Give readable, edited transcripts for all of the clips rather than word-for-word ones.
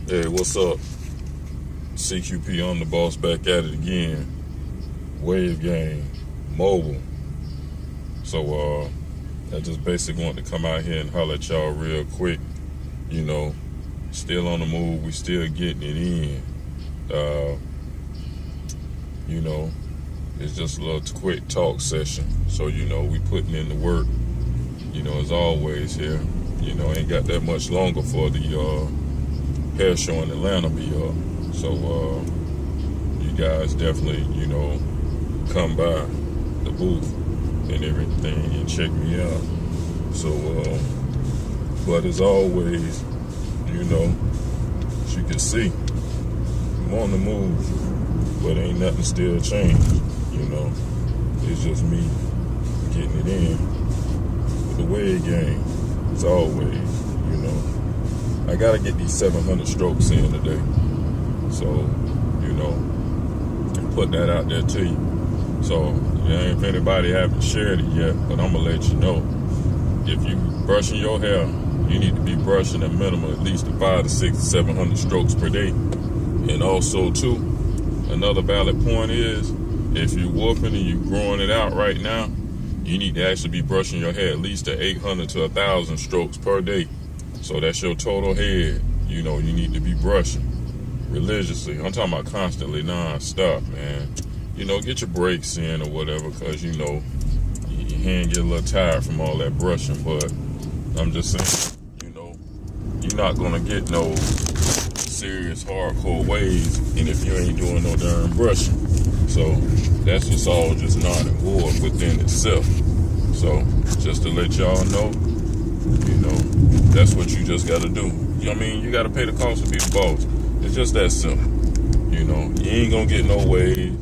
Hey, what's up? CQP on the boss, back at it again. Wave Game Mobile. So I just basically want to come out here and holler at y'all real quick. You know, still on the move, we still getting it in. You know, it's just a little quick talk session. So, we putting in the work, as always here. Ain't got that much longer for the hair show in Atlanta be up. So you guys definitely, come by the booth and everything and check me out. So but as always, as you can see, I'm on the move, but ain't nothing still changed. It's just me getting it in with the Wave Game. As always, I gotta get these 700 strokes in today. So, put that out there to you. So, if anybody haven't shared it yet, but I'm gonna let you know. If you brushing your hair, you need to be brushing a minimum at least 5 to 6 to 700 strokes per day. And also, too, another valid point is, if you're woofing and you're growing it out right now, you need to actually be brushing your hair at least to 800 to 1,000 strokes per day. So that's your total head. You need to be brushing religiously. I'm talking about constantly, non-stop, man. Get your breaks in or whatever, because, your hand get a little tired from all that brushing. But I'm just saying, you're not going to get no serious hardcore waves, and if you ain't doing no darn brushing. So that's just all just non-void within itself. So just to let y'all know, that's what you just got to do. You got to pay the cost to be the boss. It's just that simple. You ain't going to get no wave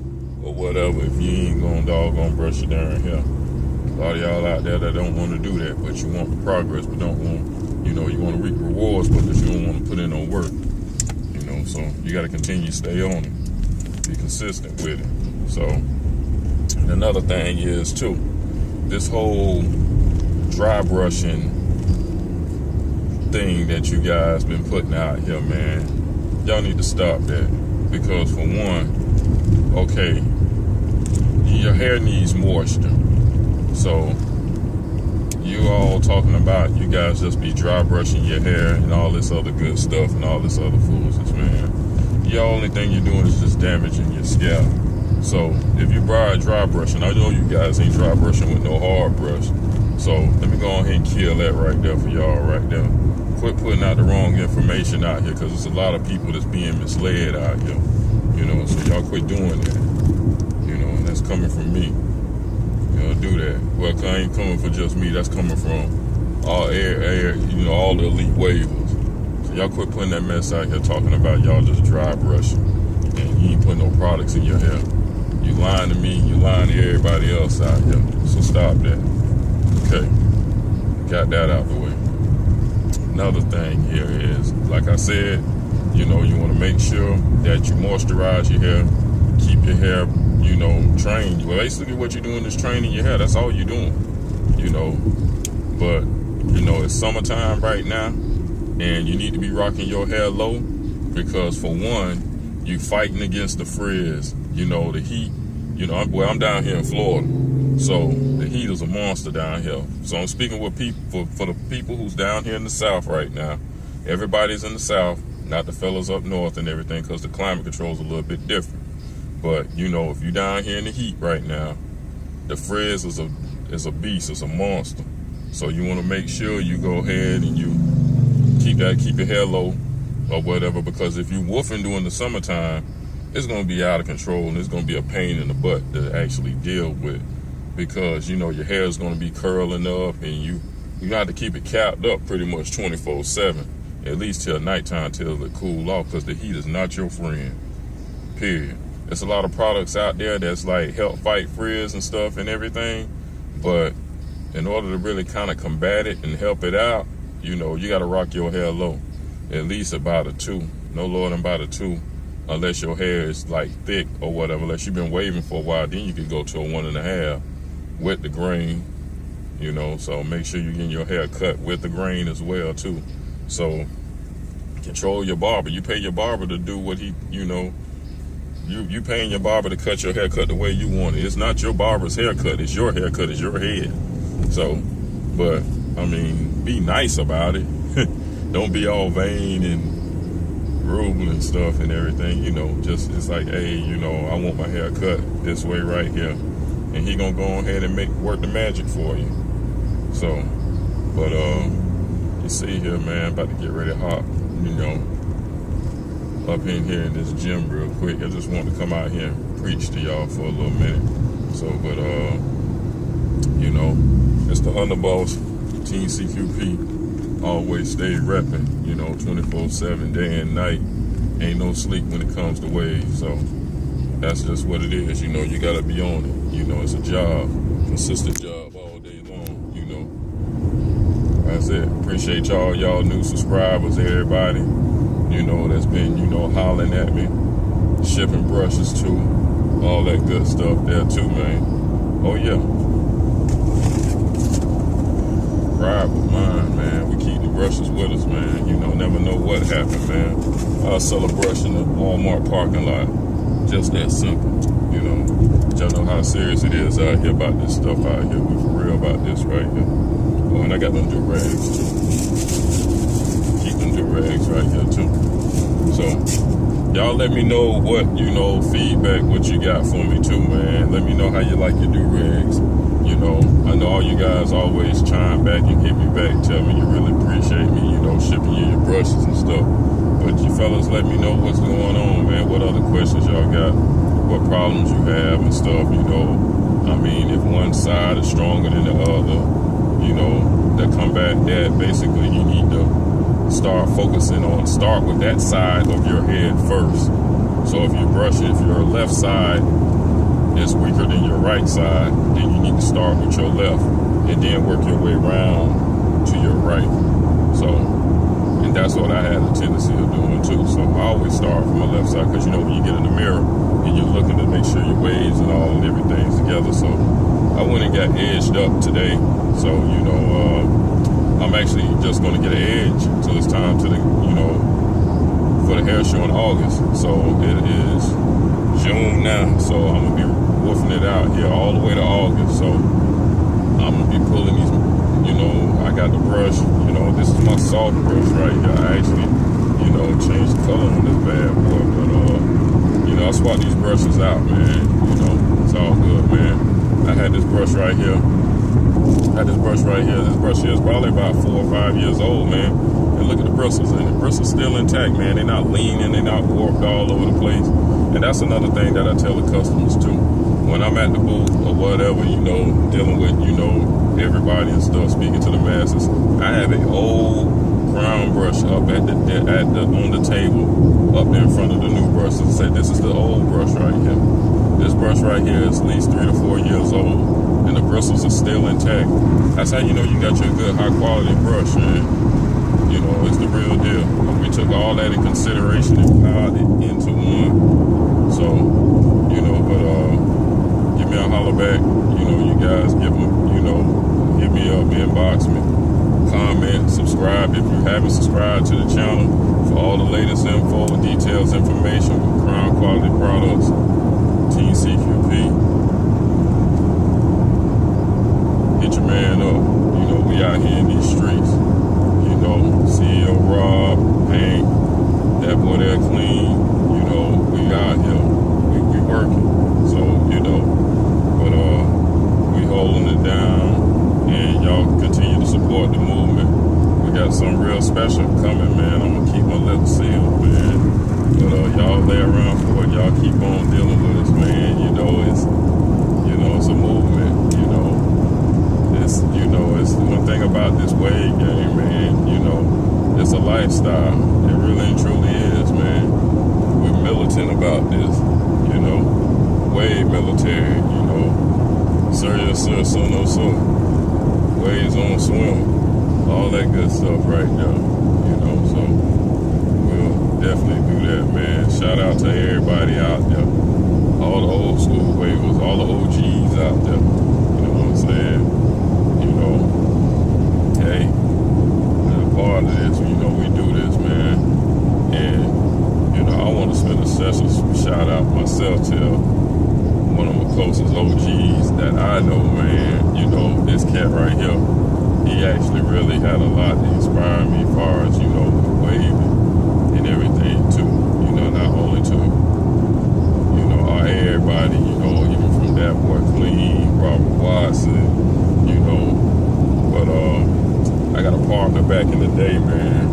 or whatever if you ain't going to doggone brush your darn hair. A lot of y'all out there that don't want to do that, but you want the progress, but don't want, you want to reap rewards, but you don't want to put in no work. So you got to continue to stay on it. Be consistent with it. So, and another thing is, too, this whole dry brushing thing that you guys been putting out here, man, y'all need to stop that. Because for one, okay, your hair needs moisture. So you all talking about you guys just be dry brushing your hair and all this other good stuff and all this other foolishness, man. The only thing you're doing is just damaging your scalp. So if you dry brushing, I know you guys ain't dry brushing with no hard brush. So let me go ahead and kill that right there for y'all right there. Quit putting out the wrong information out here, because there's a lot of people that's being misled out here. So y'all quit doing that. And that's coming from me. Do that. Well, I ain't coming for just me. That's coming from all all the elite wavers. So y'all quit putting that mess out here talking about y'all just dry brushing and you ain't putting no products in your hair. You lying to me, you lying to everybody else out here. So stop that. Okay. Got that out the way. Another thing here is, like I said, you want to make sure that you moisturize your hair, keep your hair, trained. Well, basically what you're doing is training your hair. That's all you're doing, But, it's summertime right now, and you need to be rocking your hair low, because for one, you fighting against the frizz, the heat. I'm down here in Florida, so the heat is a monster down here. So I'm speaking with people, for the people who's down here in the South right now. Everybody's in the South, not the fellas up north and everything, because the climate control is a little bit different. But, if you're down here in the heat right now, the frizz is a beast, it's a monster. So you want to make sure you go ahead and you keep your hair low or whatever, because if you woofing during the summertime, it's going to be out of control and it's going to be a pain in the butt to actually deal with, because, your hair is going to be curling up, and you got to keep it capped up pretty much 24/7, at least till nighttime, till it cool off, because the heat is not your friend, period. There's a lot of products out there that's like help fight frizz and stuff and everything, but in order to really kind of combat it and help it out, you got to rock your hair low, at least about a 2, no lower than about a 2, unless your hair is like thick or whatever. Unless you've been waving for a while, then you could go to a 1.5 with the grain, So make sure you're getting your hair cut with the grain as well too. So Control your barber. You pay your barber to do what he, you paying your barber to cut your haircut the way you want it. It's not your barber's haircut. It's your haircut. It's your head. So, but, I mean, be nice about it. Don't be all vain and rude and stuff and everything, just, it's like, hey, I want my hair cut this way right here. And he gonna go ahead and work the magic for you. So, but, you see here, man, about to get ready to hop, up in here in this gym real quick. I just want to come out here and preach to y'all for a little minute. So, but, it's the Underboss, Team CQP, always stay repping, 24/7, day and night. Ain't no sleep when it comes to waves. So that's just what it is. You got to be on it. It's a job, consistent job all day long, That's it. Appreciate y'all new subscribers, everybody, that's been, hollering at me, shipping brushes too, all that good stuff there too, man. Oh, yeah. Pride with mine, man. We keep the brushes with us, man. Never know what happened, man. I'll sell a brush in the Walmart parking lot. Just that simple, Y'all know how serious it is out here about this stuff out here. We for real about this right here. Oh, and I got them do-rags too. Keep them do-rags right here too. So, y'all let me know what, feedback, what you got for me too, man. Let me know how you like your do-rags. I know all you guys always chime back and hit me back, tell me you really appreciate me, shipping you your brushes and stuff. But you fellas let me know what's going on, man. What other questions y'all got? What problems you have and stuff, I mean, if one side is stronger than the other, to combat that, basically you need to start with that side of your head first. So if your left side is weaker than your right side, then you need to start with your left and then work your way around to your right. So, and that's what I had a tendency of doing too. So I always start from my left side because when you get in the mirror and you're looking to make sure your waves and all and everything's together. So I went and got edged up today. So, I'm actually just going to get an edge until it's time to for the hair show in August. So it is June now. So I'm going to be woofing it out here all the way to August. So I'm going to be pulling these, I got the brush, this is my soft brush right here. I actually, changed the color on this bad boy. But, I swap these brushes out, man. It's all good, man. I had this brush right here. This brush here is probably about 4 or 5 years old, man. And look at the bristles in it. Bristles still intact, man. They're not leaning, they're not warped all over the place. And that's another thing that I tell the customers too. When I'm at the booth or whatever, dealing with, everybody and stuff, speaking to the masses, I have an old crown brush up on the table up in front of the new brushes and say, this is the old brush right here. This brush right here is at least 3 to 4 years old. And the bristles are still intact. That's how you know you got your good high quality brush, man. It's the real deal. We took all that in consideration and piled it into one. So, but give me a holler back. You guys give them, hit me up, inbox me, comment, subscribe if you haven't subscribed to the channel for all the latest info, details, information with Crown Quality Products, Team CQP. Hit your man up. We out here in these streets. CEO Rob, Hank, that boy there clean. We out here. We working. So, but we holding it down, and y'all continue to support the movement. We got something real special coming, man. I'm gonna keep my lips sealed, man. But y'all lay around for it. Y'all keep on dealing with us, man. It's a movement. It's one thing about this wave game, man. It's a lifestyle. It really and truly is, man. We're militant about this, wave military, sir, yes, sir, so no, so. Waves on swim. All that good stuff right there, so we'll definitely do that, man. Shout out to everybody out there. All the old school wavers, all the OGs out there. You know what I'm saying? Hey, as a part of this, we do this, man. myself tell one of my closest OGs that I know, man, you know, this cat right here, he actually really had a lot to inspire me as far as, you know, with waving and everything too. You know, not only to, you know, everybody, you know, even from that boy Clean, Robert Watson, you know, but I got a partner back in the day, man.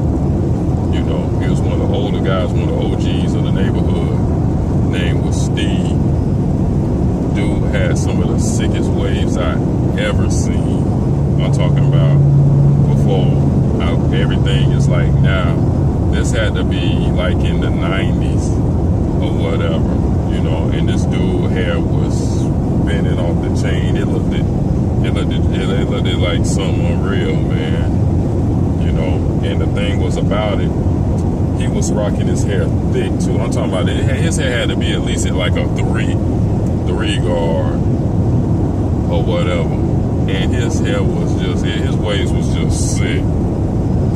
You know, he was one of the older guys, one of the OGs of the neighborhood. Name was Steve. Dude had some of the sickest waves I ever seen. I'm talking about before everything is like now. This had to be like in the 90s or whatever, you know. And this dude hair was spinning off the chain. It looked like something unreal, man. You know. And the thing was about it, he was rocking his hair thick too. I'm talking about it. His hair had to be at least at like a three guard or whatever. And his hair was just, his waves was just sick.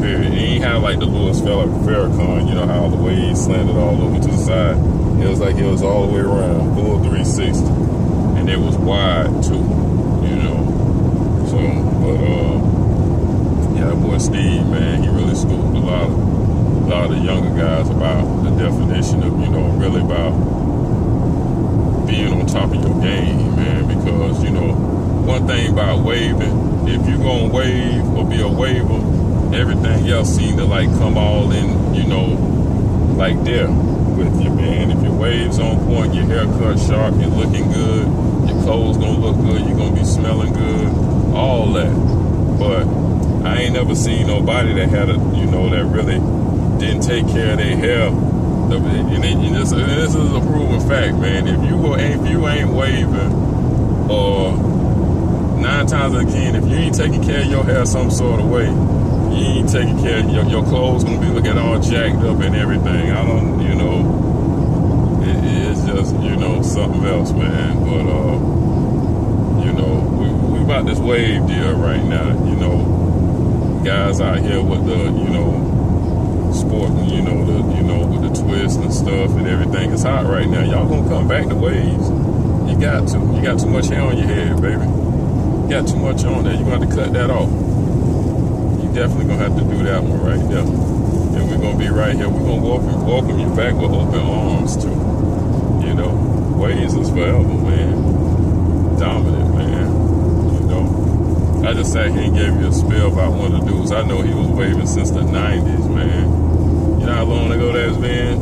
Period. He ain't had like the Louis Farrakhan, you know how all the waves slanted all over to the side. It was like it was all the way around, full 360. And it was wide too, you know. So, but yeah, that boy Steve, man, he really schooled a lot of the younger guys about the definition of, you know, really about being on top of your game, man. Because, you know, one thing about waving, if you gonna wave or be a waver, everything else seem to like come all in, you know, like there with you, man. If your waves on point, your hair cut sharp, you're looking good, your clothes gonna look good, you're gonna be smelling good, all that. But I ain't never seen nobody that had a, you know, that really didn't take care of their hair. And this is a proven fact, man. If you ain't waving, or 9 times out of 10, if you ain't taking care of your hair some sort of way, you ain't taking care of your clothes gonna be looking all jacked up and everything. I don't, you know, it's just, you know, something else, man. But you know, we about this wave deal right now. You know, guys out here with the, you know, sporting, you know, with the twist and stuff and everything. It's hot right now. Y'all gonna come back to waves. You got to. You got too much hair on your head, baby. You got too much on there. You're gonna have to cut that off. You definitely gonna have to do that one right there. And we're gonna be right here. We're gonna welcome you back with open arms too. You know, waves is forever, man. Dominant, man. You know, I just sat here and gave you a spiel about one of the dudes. I know he was waving since the 90s, man. You know how long ago that's been?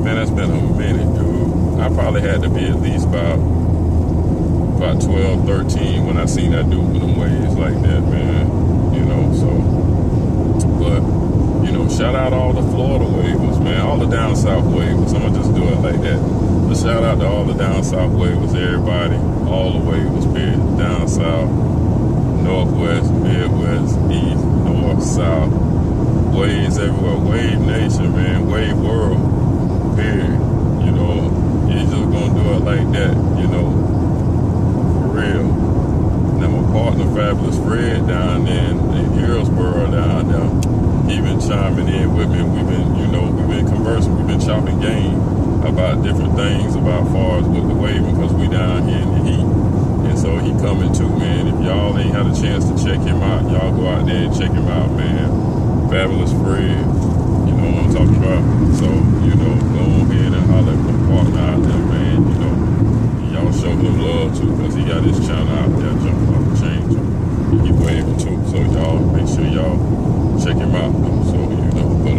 Man, that's been a minute, dude. I probably had to be at least about 12, 13 when I seen that dude with them waves like that, man. You know, so, but, you know, shout out all the Florida wavers, man. All the down south wavers. I'm gonna just do it like that. But shout out to all the down south wavers, everybody. All the wavers, period. Down south, northwest, midwest, east, north, south. Waves everywhere. Wave nation, man. Wave world, period. You know, you just gonna do it like that, you know, for real. Now my partner Fabulous Fred down there in Hillsborough down there, he been chiming in with me. We've been conversing, we've been chopping game about different things about far as with the waving, because we down here in the heat. And so he coming too, man. If y'all ain't had a chance to check him out, y'all go out there and check him out, man. Fabulous Fred, you know what I'm talking about. So, you know, go ahead and holler at the partner out there, man. You know, y'all show him love too, because he got his channel out there jumping off the chain too. He waving too. So y'all make sure y'all check him out though. So, you know, but